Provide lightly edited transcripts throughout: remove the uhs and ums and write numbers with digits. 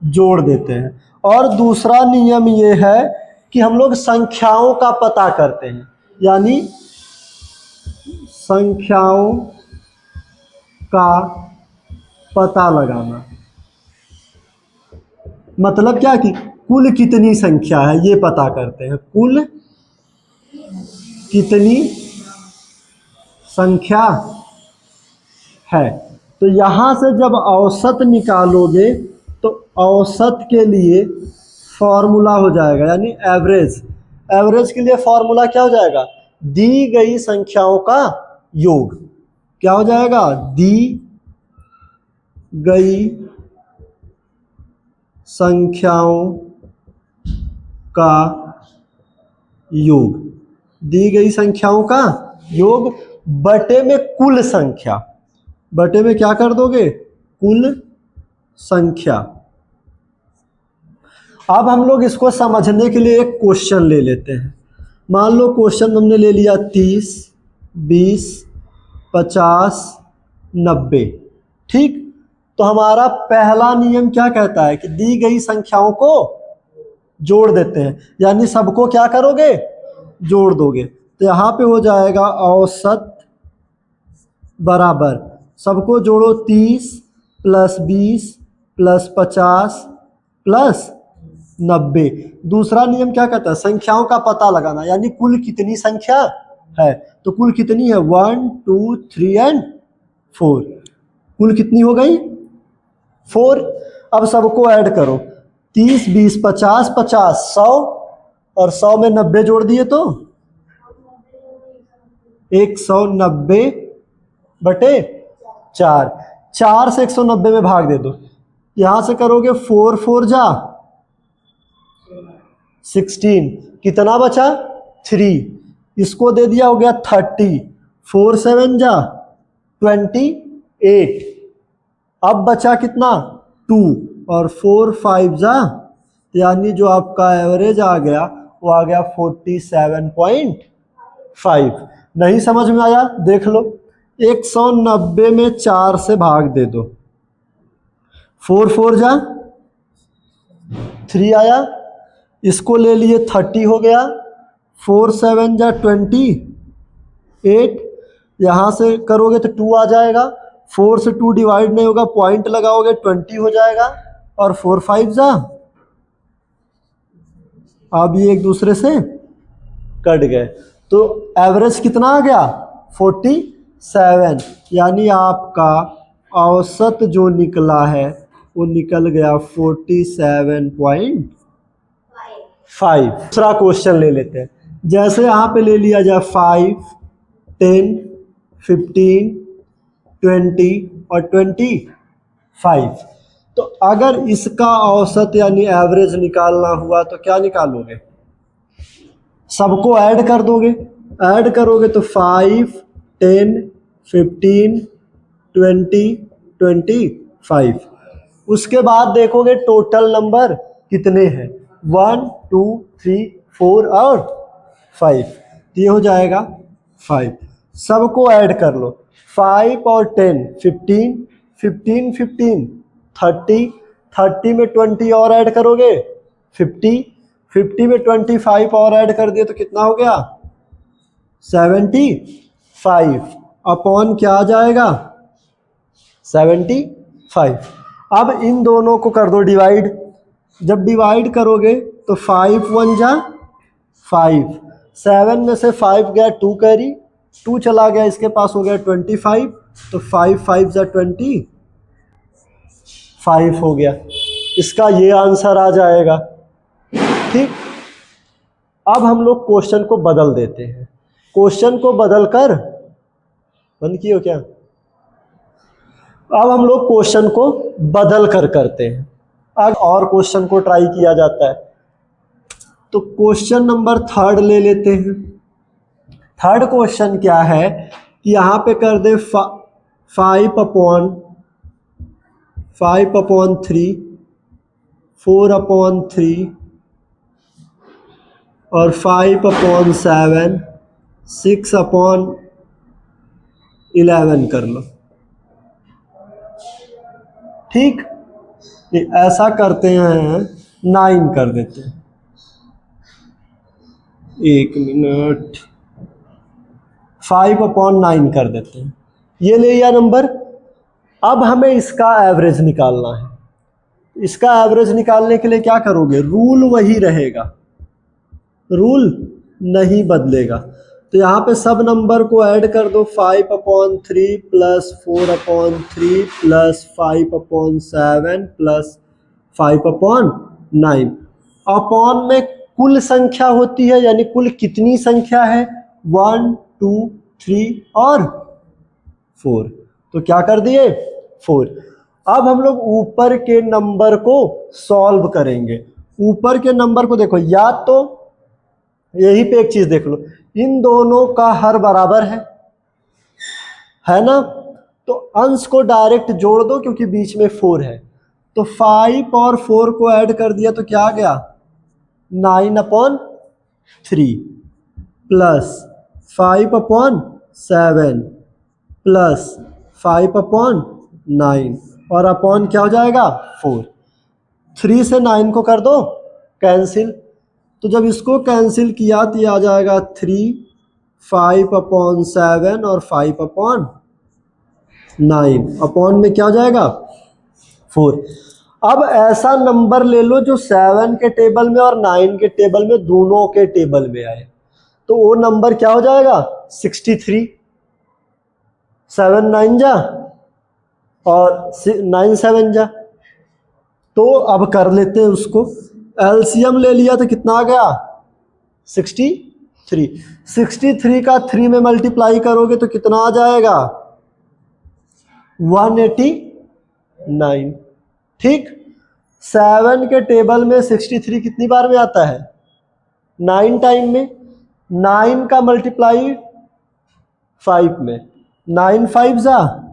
जोड़ देते हैं। और दूसरा नियम ये है कि हम लोग संख्याओं का पता करते हैं, यानी संख्याओं का पता लगाना। मतलब क्या कि कुल कितनी संख्या है ये पता करते हैं, कुल कितनी संख्या है। तो यहाँ से जब औसत निकालोगे तो औसत के लिए फॉर्मूला हो जाएगा, यानी एवरेज। एवरेज के लिए फॉर्मूला क्या हो जाएगा, दी गई संख्याओं का योग। क्या हो जाएगा, दी गई संख्याओं का योग, दी गई संख्याओं का योग बटे में कुल संख्या। बटे में क्या कर दोगे, कुल संख्या। अब हम लोग इसको समझने के लिए एक क्वेश्चन ले लेते हैं। मान लो क्वेश्चन हमने ले लिया 30, 20, 50, 90। ठीक, तो हमारा पहला नियम क्या कहता है कि दी गई संख्याओं को जोड़ देते हैं, यानी सबको क्या करोगे, जोड़ दोगे। तो यहाँ पे हो जाएगा औसत बराबर, सबको जोड़ो 30 प्लस 20 प्लस 50 प्लस 90। दूसरा नियम क्या कहता है, संख्याओं का पता लगाना, यानी कुल कितनी संख्या है। तो कुल कितनी है, 1 2 3 एंड 4। कुल कितनी हो गई, 4। अब सबको ऐड करो, 30 20 50 50 100, और 100 में 90 जोड़ दिए तो 190 बटे 4। 4 से 190 में भाग दे दो। यहां से करोगे 4 4 जा 16, कितना बचा 3। इसको दे दिया, हो गया 30। 4 7 जा 28। अब बचा कितना 2, और 4 5 जा, यानी जो आपका एवरेज आ गया वो आ गया 47.5। नहीं समझ में आया, देख लो, 190 में 4 से भाग दे दो, 4 4 जा 3 आया, इसको ले लिए 30 हो गया, 4 7 जा 28। यहाँ से करोगे तो 2 आ जाएगा, 4 से 2 डिवाइड नहीं होगा, पॉइंट लगाओगे 20 हो जाएगा, और 4 5 जा, अब ये एक दूसरे से कट गए। तो एवरेज कितना आ गया 47, यानी आपका औसत जो निकला है वो निकल गया 47.5। दूसरा क्वेश्चन ले लेते हैं, जैसे यहाँ पे ले लिया जाए 5 10 15 20 और 25। तो अगर इसका औसत यानी एवरेज निकालना हुआ तो क्या निकालोगे, सबको ऐड कर दोगे। ऐड करोगे तो 5 10 15 20 25। उसके बाद देखोगे टोटल नंबर कितने हैं, 1 2 3 4 और 5। ये हो जाएगा 5। सबको ऐड कर लो, 5 और 10 15 15 15 30 30 में 20 और ऐड करोगे 50 50 में 25 और ऐड कर दिए तो कितना हो गया 75 अपॉन क्या आ जाएगा 75। अब इन दोनों को कर दो डिवाइड। जब डिवाइड करोगे तो 5 1 जा 5, 7 में से 5 गया 2 कैरी, 2 चला गया, इसके पास हो गया 25, तो 5 5 जा 25 हो गया। इसका ये आंसर आ जाएगा। ठीक, अब हम लोग क्वेश्चन को बदल देते हैं। क्वेश्चन को बदलकर, बंद किए हो क्या, अब हम लोग क्वेश्चन को बदल कर करते हैं। अब और क्वेश्चन को ट्राई किया जाता है। तो क्वेश्चन नंबर 3 ले लेते हैं। 3rd क्वेश्चन क्या है कि यहाँ पे कर दे 5 अपॉन 3 4 अपॉन 3 और 5 अपॉन 7 6 अपॉन 11 कर लो। ठीक, ऐसा करते हैं, 9 कर देते हैं। 1 मिनट, 5/9 कर देते हैं। ये ले लिया नंबर। अब हमें इसका एवरेज निकालना है। इसका एवरेज निकालने के लिए क्या करोगे, रूल वही रहेगा, रूल नहीं बदलेगा। तो यहाँ पे सब नंबर को ऐड कर दो, 5/3 प्लस 4/3 प्लस 5/7 प्लस 5/9। अपॉन में कुल संख्या होती है, यानी कुल कितनी संख्या है, 1 2 3 और 4। तो क्या कर दिए, 4। अब हम लोग ऊपर के नंबर को सॉल्व करेंगे। ऊपर के नंबर को देखो, या तो यही पे एक चीज देख लो, इन दोनों का हर बराबर है ना, तो अंश को डायरेक्ट जोड़ दो क्योंकि बीच में 4 है। तो 5 और 4 को ऐड कर दिया तो क्या आ गया, 9/3 प्लस 5/7 प्लस 5/9 और अपॉन क्या हो जाएगा, 4। 3 से 9 को कर दो कैंसिल, तो जब इसको कैंसिल किया तो ये आ जाएगा 3, 5/7 और 5/9, अपॉन में क्या हो जाएगा, 4। अब ऐसा नंबर ले लो जो 7 के टेबल में और 9 के टेबल में, दोनों के टेबल में आए, तो वो नंबर क्या हो जाएगा, 63। 7 9 जा और 9 7 जा। तो अब कर लेते हैं उसको, एलसीएम ले लिया तो कितना आ गया, 63। 63 का 3 में मल्टीप्लाई करोगे तो कितना आ जाएगा, 189। ठीक, 7 के टेबल में 63 कितनी बार में आता है, 9 टाइम में। 9 का मल्टीप्लाई 5 में, 9 5 जा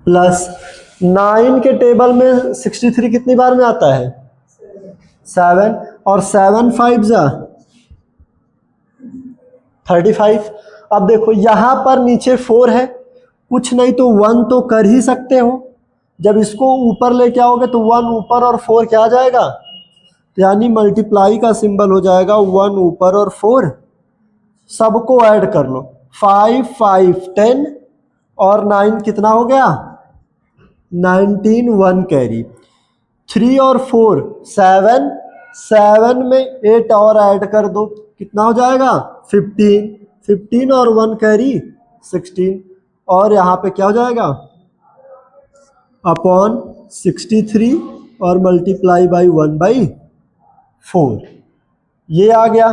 प्लस 9 के टेबल में 63 कितनी बार में आता है, 7, और 7 5 जा 35। अब देखो यहाँ पर नीचे 4 है, कुछ नहीं तो 1 तो कर ही सकते हो, जब इसको ऊपर लेके आओगे तो 1 ऊपर और 4 क्या आ जाएगा, यानी मल्टीप्लाई का सिंबल हो जाएगा 1 ऊपर और 4। सबको ऐड कर लो, 5 5 10 और 9 कितना हो गया, 19, 1 कैरी। 3 और 4 7, 7 में 8 और ऐड कर दो, कितना हो जाएगा, 15, 15 और 1 कैरी 16, और यहाँ पे क्या हो जाएगा, अपॉन 63 और मल्टीप्लाई बाई 1/4। ये आ गया।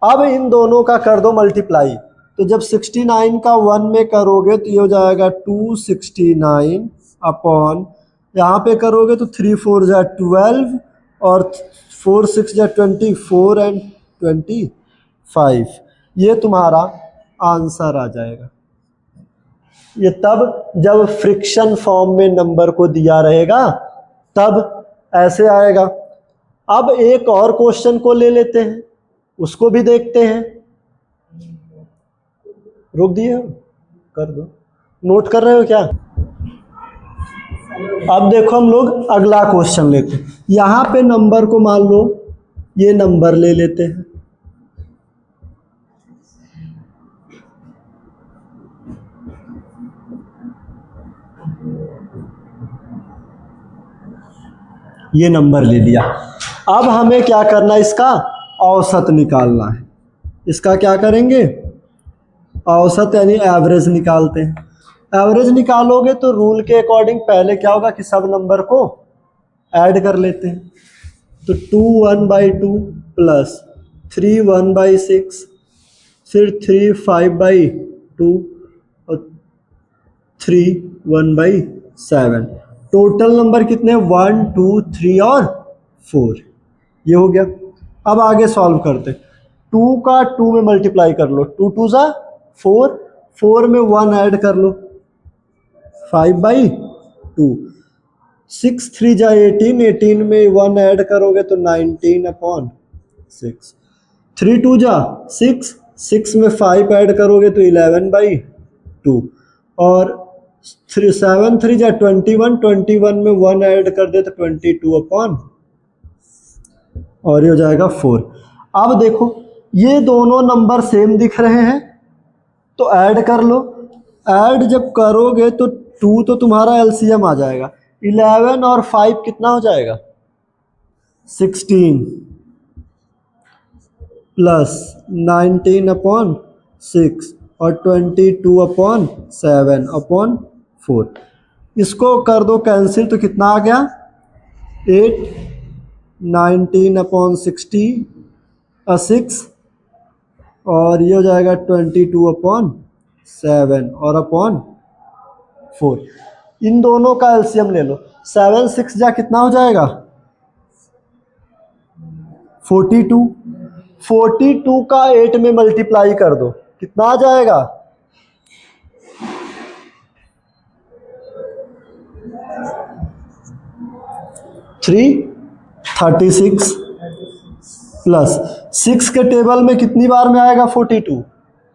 अब इन दोनों का कर दो मल्टीप्लाई, तो जब 69 का 1 में करोगे तो ये हो जाएगा 269 अपॉन, यहाँ पे करोगे तो 3 4 जा 12 और 4 6 जा 24 एंड 25। ये तुम्हारा आंसर आ जाएगा। ये तब जब फ्रिक्शन फॉर्म में नंबर को दिया रहेगा तब ऐसे आएगा। अब एक और क्वेश्चन को ले लेते हैं, उसको भी देखते हैं। रोक दिए हो, कर दो, नोट कर रहे हो क्या। अब देखो हम लोग अगला क्वेश्चन लेते हैं। यहाँ पे नंबर को मान लो ये नंबर ले लेते हैं, ये नंबर ले लिया। अब हमें क्या करना है, इसका औसत निकालना है। इसका क्या करेंगे, औसत यानी एवरेज निकालते हैं। एवरेज निकालोगे तो रूल के अकॉर्डिंग पहले क्या होगा कि सब नंबर को ऐड कर लेते हैं। तो 2 1/2 प्लस 3 1/6, फिर 3 5/2 और 3 1/7। टोटल नंबर कितने, 1 2 3 और 4। ये हो गया। अब आगे सॉल्व करते, 2 का 2 में मल्टीप्लाई कर लो, 2 2 जा 4, 4 में 1 ऐड कर लो 5/2, 6 3 जा 18, 18 में 1 ऐड करोगे तो 19/6, 3 2 जा 6, 6 में 5 ऐड करोगे तो 11/2, और 7 3 जा 21, 21 में 1 ऐड कर दे तो 22 अपॉन, और ये हो जाएगा 4। अब देखो ये दोनों नंबर सेम दिख रहे हैं तो ऐड कर लो। ऐड जब करोगे तो 2 तो तुम्हारा एलसीएम आ जाएगा। 11 और 5 कितना हो जाएगा? 16 प्लस 19 अपॉन 6 और 22 अपॉन 7 अपॉन 4। इसको कर दो कैंसिल तो कितना आ गया? 8, 19 अपॉन 6 और ये हो जाएगा 22 अपॉन 7 और अपॉन 4। इन दोनों का एलसीएम ले लो। 7 6 जा कितना हो जाएगा? 42। 42 का 8 में मल्टीप्लाई कर दो, कितना आ जाएगा? 336 प्लस 6 के टेबल में कितनी बार में आएगा 42?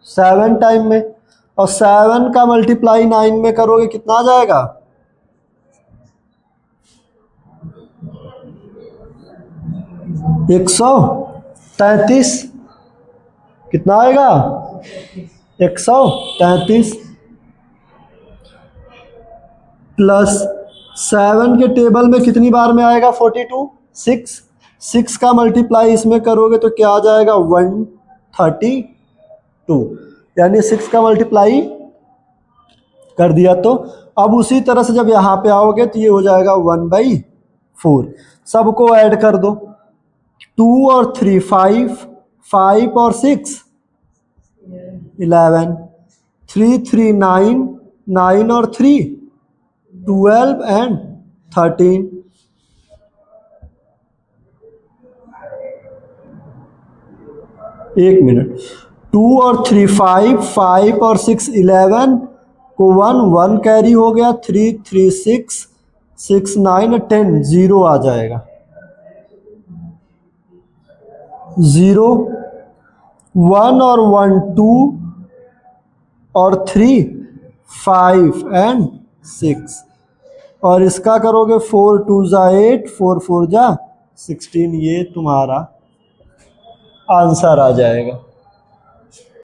7 टाइम में। और 7 का मल्टीप्लाई 9 में करोगे कितना आ जाएगा? 133। कितना आएगा? 133 प्लस 7 के टेबल में कितनी बार में आएगा 42? 6। 6 का मल्टीप्लाई इसमें करोगे तो क्या आ जाएगा? 132। यानी 6 का मल्टीप्लाई कर दिया। तो अब उसी तरह से जब यहाँ पे आओगे तो ये हो जाएगा 1/4। सबको ऐड कर दो। 2 और 3 5, 5 और 6 11, 3 3 9, 9 और 3 12 एंड 13। एक मिनट। 2 और 3 5, 5 और 6 11 को 1 1 कैरी हो गया। 3 3 6, 6 9 10 0 आ जाएगा। 0 1 और 1 2 और 3 5 एंड 6 और इसका करोगे 4 2 जा 8, 4 4 जा 16। ये तुम्हारा आंसर आ जाएगा।